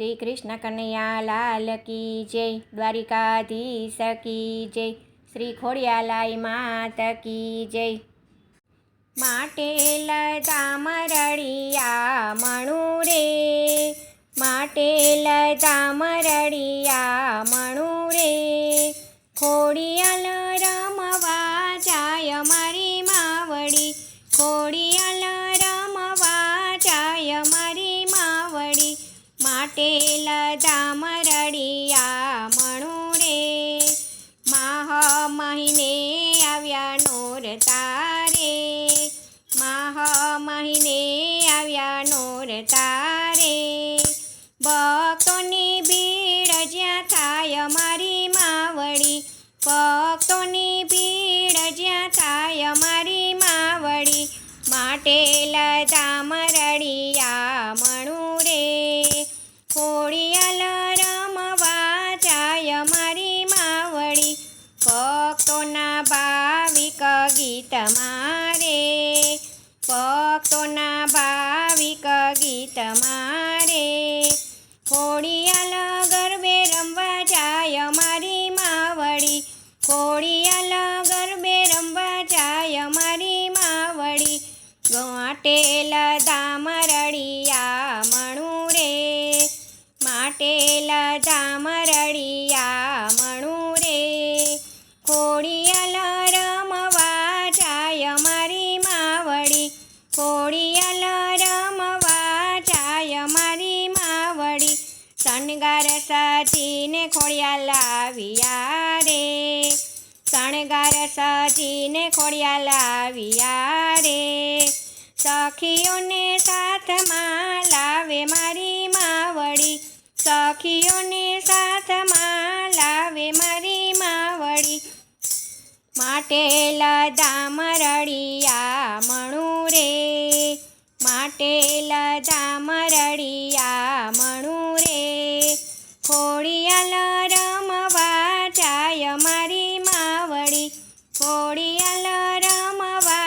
श्री कृष्ण कन्हैया लाल की जय। द्वारिकाधीश की जय। श्री खोडियालाई मात की जय। माटेल तामरड़िया मणु रे, माटेल तामरड़िया मणु रे, खोडियाल रमवा जाय मारी मावड़ी, खोडियाल रमवा जाय मारी मावड़ी, माटेल तामरड़िया मणु रे, माह महीने आव्या नोरतारे, माह महीने आव्या नोरतारे, भक्तोनी भीड़ ज्यां थाय मारी मावड़ी, भक्तोनी भीड़ ज्यां थाय मारी मावड़ी, माटेल तामरड़िया मणु रे, खोडियाल रमवा जाय मारी मावड़ी, भक्तोना भाविक गीत मारे, भक्तोना भाविक गीत मारे, खोडियाल गरबे रमवा जाय मारी मावड़ी, खोडियाल गरबे रमवा जाय मारी मावड़ी, माटेल तामरड़िया मणु रे, माटेल तामरड़िया मणु रे, खोडियाल रमवा जाय मारी मावड़ी, खोडियाल रमवा जाय मारी मावड़ी, शणगार सजीने खोडियाल आविया रे, शणगार सजीने खोडियाल आविया रे, सखीओने साथमां लावे मारी मावड़ी, सखीओने साथमां लावे मारी मावड़ी, माटेल तामरड़िया मणु रे, माटेल तामरड़िया मणु रे, खोडियाल रमवा जाय मारी मावड़ी, खोडियाल रमवा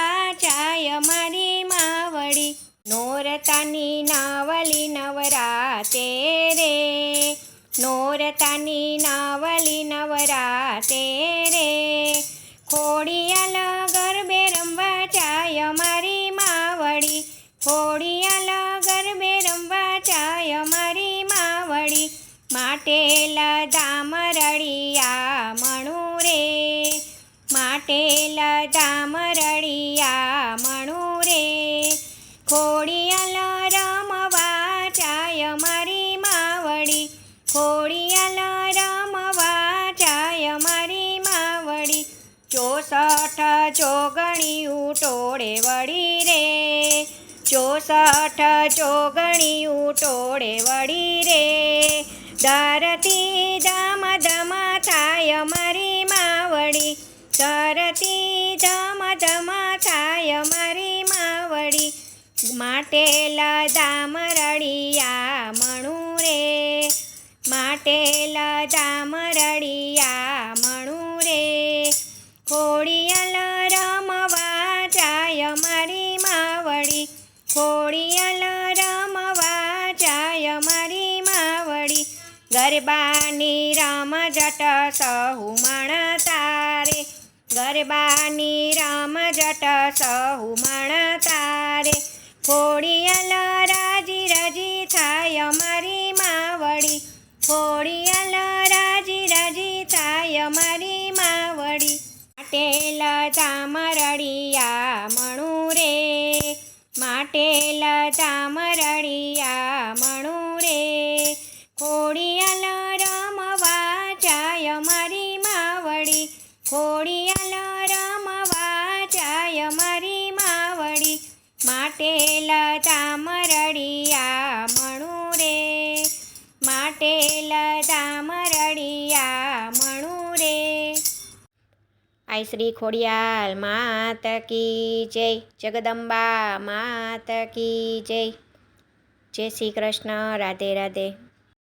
जाय मारी मावड़ी, नोरतानी नवली नवराते रे, नोरतानी नवली नवराते रे, खोडियाल गरबे रमवा जाय मारी मावड़ी, खोडियाल गरबे रमवा जाय मारी मावड़ी, माटेल तामरड़िया मणु रे, माटेल तामरड़िया मणु रे, खोडियाल रमवा जाय मारी मावड़ी, खोडियाल रमवा जाय मारी मावड़ी, 64 जोगणियूं टोळे वળી रे, 64 जोगणियूं टोळे वળી रे, धरती धम धम थाय मारी मावड़ी, धरती धम धम थाय मारी मावड़ी, माटेल तामरड़िया मणु रे, माटेल तामरड़िया मणु रे, खोडियाल रमवा जाय मारी मावड़ी, खोडियाल रमवा जाय मारी मावड़ी, गरबानी रमझट सहु माणता रे, गरबानी रमझट सहु माणता रे, खोडियाल राजी राजी थाय मारी मावड़ी, खोडियाल राजी राजी थाय मारी मावड़ी, माटेल तामरड़िया मणु रे, माटेल तामरड़िया मणु रे, खोडियाल रमवा जाय मारी मावड़ी, खोडियाल रमवा जाय मारी मावड़ी, माटेल तामरड़िया मणु रे, माटेल तामरड़िया मणु रे। आई श्री खोडियाल मात की जय। जगदम्बा मात की जय। जय श्री कृष्ण। राधे राधे।